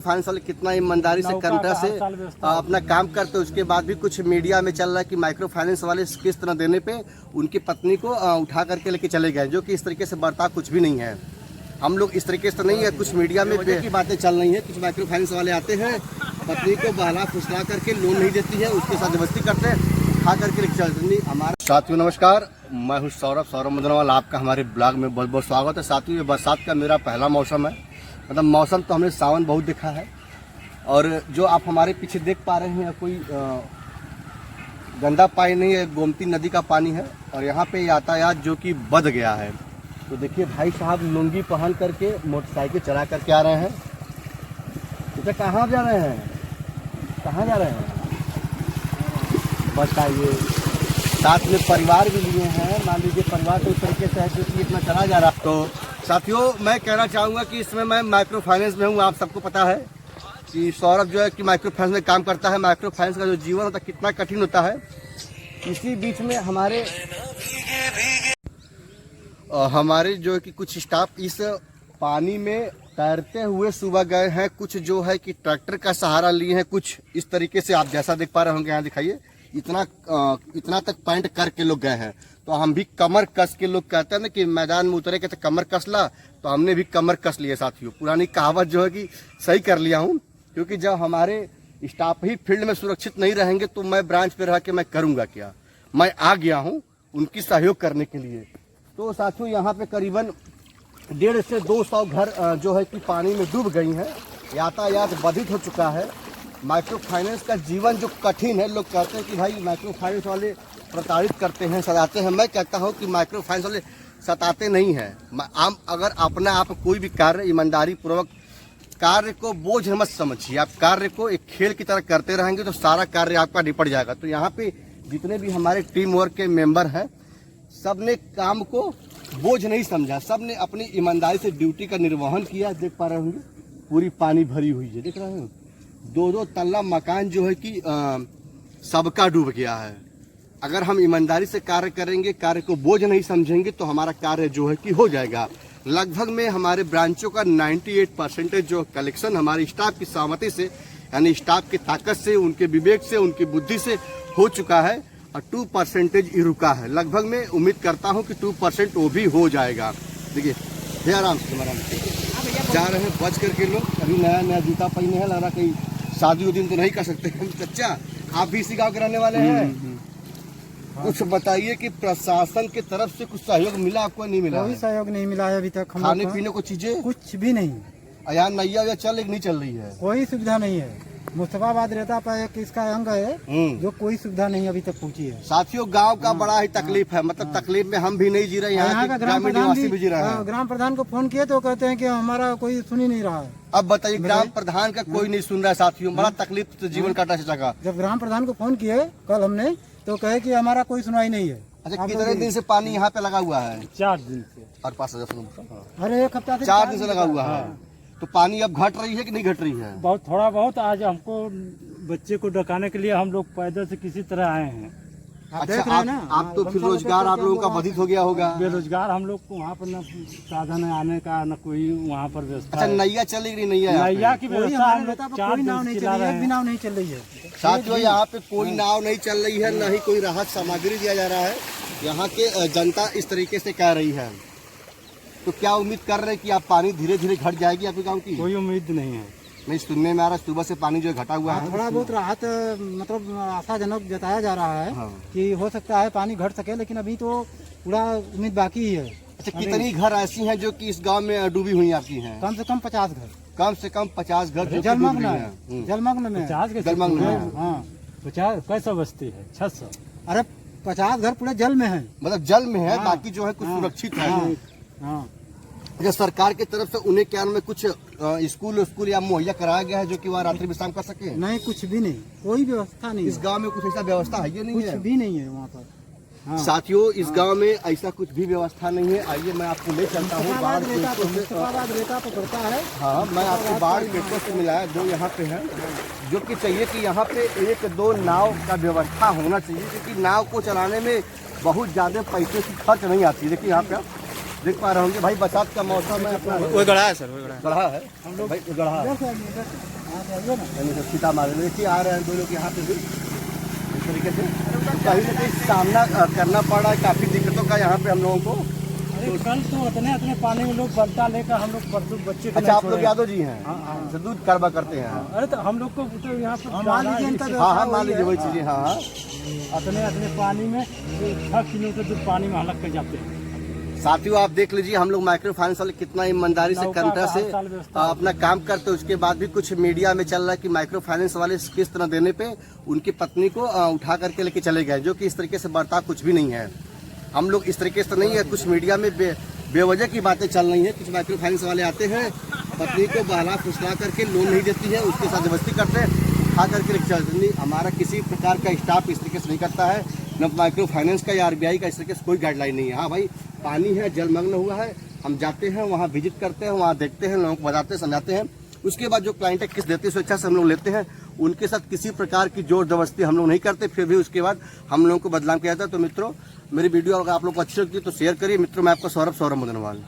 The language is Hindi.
फाइनेंस वाले कितना ईमानदारी से कंट्रा से अपना काम करते हैं। उसके बाद भी कुछ मीडिया में चल रहा है कि माइक्रो फाइनेंस वाले किस तरह देने पे उनकी पत्नी को उठा करके लेके चले गए, जो कि इस तरीके से बर्ताव कुछ भी नहीं है। हम लोग इस तरीके से नहीं है, कुछ मीडिया में की बातें चल रही है। कुछ माइक्रो फाइनेंस वाले आते हैं, पत्नी को बहला फुसला करके लोन नहीं देती है, उसके साथ जबरदस्ती करते हैं, उठा करके लेके चलते हैं। हमारे साथियों नमस्कार, मैं हूँ सौरभ मुद्रावाल। आपका हमारे ब्लॉग में बहुत बहुत स्वागत है। साथियों ये बरसात का मेरा पहला मौसम है। मतलब मौसम तो हमने सावन बहुत देखा है, और जो आप हमारे पीछे देख पा रहे हैं कोई गंदा पानी नहीं है, गोमती नदी का पानी है। और यहाँ पे यातायात जो कि बंद गया है। तो देखिए भाई साहब लुंगी पहन करके मोटरसाइकिल चला करके आ रहे हैं। इधर कहाँ जा रहे हैं, कहाँ जा रहे हैं बताइए। साथ में परिवार भी लिए हैं, मान लीजिए परिवार तो इस तरीके से है जो कि इतना चला जा रहा। तो साथियों मैं कहना चाहूँगा कि इसमें मैं माइक्रो फाइनेंस में हूँ। आप सबको पता है कि सौरभ जो है कि माइक्रो फाइनेंस में काम करता है। माइक्रो फाइनेंस का जो जीवन होता है कितना कठिन होता है। इसी बीच में हमारे जो है कि कुछ स्टाफ इस पानी में तैरते हुए सुबह गए हैं। कुछ जो है कि ट्रैक्टर का सहारा लिए हैं, कुछ इस तरीके से आप जैसा देख पा रहे होंगे। यहाँ दिखाइए, इतना तक पैंट करके लोग गए हैं। तो हम भी कमर कस के, लोग कहते हैं ना कि मैदान में उतरे के तो कमर कस ला, तो हमने भी कमर कस लिए साथियों। पुरानी कहावत जो है कि सही कर लिया हूँ, क्योंकि जब हमारे स्टाफ ही फील्ड में सुरक्षित नहीं रहेंगे तो मैं ब्रांच पे रह के मैं करूँगा क्या। मैं आ गया हूँ उनकी सहयोग करने के लिए। तो साथियों यहाँ पे करीबन 150 से 200 घर जो है कि पानी में डूब गई हैं। यातायात बाधित हो चुका है। माइक्रो फाइनेंस का जीवन जो कठिन है, लोग कहते हैं कि भाई माइक्रो फाइनेंस वाले प्रताड़ित करते हैं, सताते हैं। मैं कहता हूँ कि माइक्रो फाइनेंस वाले सताते नहीं हैं। आप अगर अपना आप कोई भी कार्य ईमानदारी पूर्वक कार्य को बोझ मत समझिए। आप कार्य को एक खेल की तरह करते रहेंगे तो सारा कार्य आपका निपट जाएगा। तो यहाँ पे जितने भी हमारे टीम वर्क के मेंबर हैं, सब ने काम को बोझ नहीं समझा, सब ने अपनी ईमानदारी से ड्यूटी का निर्वहन किया। देख पा रहे होंगे पूरी पानी भरी हुई है, देख रहे हो। 2-2 तल्ला मकान जो है कि सबका डूब गया है। अगर हम ईमानदारी से कार्य करेंगे, कार्य को बोझ नहीं समझेंगे, तो हमारा कार्य जो है कि हो जाएगा। लगभग में हमारे ब्रांचों का 98% जो कलेक्शन हमारे स्टाफ की सहमति से, यानी स्टाफ की ताकत से, उनके विवेक से, उनकी बुद्धि से हो चुका है। और 2% ही रुका है। लगभग मैं उम्मीद करता हूं कि 2% वो भी हो जाएगा। देखिए ये आराम से जा रहे हैं बच करके लोग। अभी नया नया जूता पहने हैं, लग रहा कहीं शादी उस दिन तो नहीं कर सकते। चचा आप भी इसी गाँव के रहने वाले हैं। कुछ बताइए कि प्रशासन की तरफ से कुछ सहयोग मिला आपको? नहीं मिला? कोई सहयोग नहीं मिला है अभी तक। खाने पीने को चीजें कुछ भी नहीं। यहाँ नैया या चल नहीं चल रही है, कोई सुविधा नहीं है। मुस्तफाबाद रहता पर एक इसका अंग है जो कोई सुविधा नहीं अभी तक पहुंची है। साथियों गांव का बड़ा ही तकलीफ है। मतलब तकलीफ में हम भी नहीं जी रहे, यहाँ के ग्रामीण निवासी भी जी रहे हैं। ग्राम प्रधान को फोन किए तो कहते हैं कि हमारा कोई सुन ही नहीं रहा है। अब बताइए ग्राम प्रधान का कोई नहीं सुन रहा है साथियों। बड़ा तकलीफ से जीवन काटा जगह। जब ग्राम प्रधान को फोन किए कल हमने, तो कहे कि हमारा कोई सुनवाई नहीं है। अच्छा कितने दिन से पानी यहाँ पे लगा हुआ है? 4 दिन से। और 5,000 अरे एक हफ्ता 4 दिन से लगा हुआ है। तो पानी अब घट रही है कि नहीं घट रही है? बहुत थोड़ा बहुत। आज हमको बच्चे को डकाने के लिए हम लोग पैदल से किसी तरह आए हैं। अच्छा आप तो फिर रोजगार आप लोगों का बाधित हो गया होगा। बेरोजगार हम लोग को वहाँ पर न साधन है आने का, न कोई वहाँ पर व्यवस्था। अच्छा नैया चली रही? नैया की व्यवस्था हम लोग 4 कोई नाव दिन नहीं से चला चल रहे रही है, हैं। भी नाव नहीं चल रही है साथियों यहाँ पे कोई नाव नहीं चल रही है, न ही कोई राहत सामग्री दिया जा रहा है। यहाँ के जनता इस तरीके से कह रही है। तो क्या उम्मीद कर रहे हैं कि आप पानी धीरे धीरे घट जाएगी आपके गांव की? कोई उम्मीद नहीं है। नहीं, सुनने में आ रहा है सुबह से पानी जो घटा हुआ है। थोड़ा बहुत राहत मतलब आशाजनक जताया जा रहा है कि हो सकता है पानी घट सके, लेकिन अभी तो पूरा उम्मीद बाकी ही है। अच्छा कितनी घर ऐसी हैं जो कि इस गांव में डूबी हुई आपकी हैं? कम से कम 50 घर। कम से कम 50 घर जलमग्न है। जलमग्न में 50 के जलमग्न में। हाँ 50 कैसे बस्ती है? 600। अरे 50 घर पूरे जल में है। मतलब जल में है, बाकी जो है कुछ सुरक्षित है। हाँ। अच्छा सरकार की तरफ से उन्हें क्या में कुछ स्कूल या मुहैया कराया गया है जो कि वहाँ रात्रि विश्राम कर सके? नहीं, कुछ भी नहीं, कोई व्यवस्था नहीं। इस गांव में कुछ ऐसा व्यवस्था है ये नहीं कुछ है? भी नहीं है वहाँ पर। साथियों इस गांव में ऐसा कुछ भी व्यवस्था नहीं है। आइए मैं आपको ले चलता हूँ बाढ़ रेता तो करता है। हाँ मैं आपको बाढ़ पेटों से मिलाया जो यहाँ पे है, जो कि चाहिए कि यहाँ पे 1-2 नाव का व्यवस्था होना चाहिए, क्योंकि नाव को चलाने में बहुत ज्यादा पैसे की खर्च नहीं आती है। देखिए यहाँ पे देख पा रहे होंगे भाई, बरसात का मौसम है अपना। वो गढ़ा है सर, वो गढ़ा है हम लोग भाई, गढ़ा है यानी कि सीतामाढ़ी में। देखिए आ रहे हैं दो लोग यहाँ पे भी इस तरीके से, कहीं ना कहीं सामना करना पड़ रहा है काफ़ी दिक्कतों का यहाँ पे हम लोगों को। अरे कल तो इतने पानी में लोग बल्टा लेकर हम लोग परसों बच्चे को अच्छा, आप नहीं लोग छोड़े। यादव जी हैं, अच्छा, दूध कारवा करते हैं। अरे तो हम लोग को तो यहाँ पर मान लीजिए इनका हाँ हाँ, मान लीजिए वही चीज़ें। हाँ हाँ, इतने पानी में 6 किलोमीटर दूर पानी में हलक कर जाते हैं। साथियों आप देख लीजिए, हम लोग माइक्रो फाइनेंस वाले कितना ईमानदारी से नौका कंट्रा का से हर साल व्यवस्था अपना काम करते हैं। उसके बाद भी कुछ मीडिया में चल रहा है कि माइक्रो फाइनेंस वाले किस तरह देने पे उनकी पत्नी को उठा करके लेके चले गए, जो कि इस तरीके से बर्ताव कुछ भी नहीं है। हम लोग इस तरीके से नहीं है, कुछ मीडिया में बेवजह की बातें चल रही हैं। कुछ माइक्रो फाइनेंस वाले आते हैं, पत्नी को बहला फुसला करके लोन नहीं देती है, उसके साथ जबरदस्ती करते हैं, उठा करके लेके चलते हैं। हमारा किसी प्रकार का स्टाफ इस तरीके से नहीं करता है, न माइक्रो फाइनेंस का या आरबीआई का इस तरीके से कोई गाइडलाइन नहीं है। हाँ भाई, पानी है, जलमग्न हुआ है, हम जाते हैं वहाँ विजिट करते हैं, वहाँ देखते हैं, लोगों को बताते हैं, समझाते हैं। उसके बाद जो क्लाइंट है किस देती है स्वेच्छा से हम लोग लेते हैं, उनके साथ किसी प्रकार की जोर जबरदस्ती हम लोग नहीं करते। फिर भी उसके बाद हम लोगों को बदनाम किया जाता है। तो मित्रों, मेरी वीडियो अगर आप लोग को अच्छी लगती है तो शेयर करिए। मित्रों, मैं आपका सौरभ मदनवाल।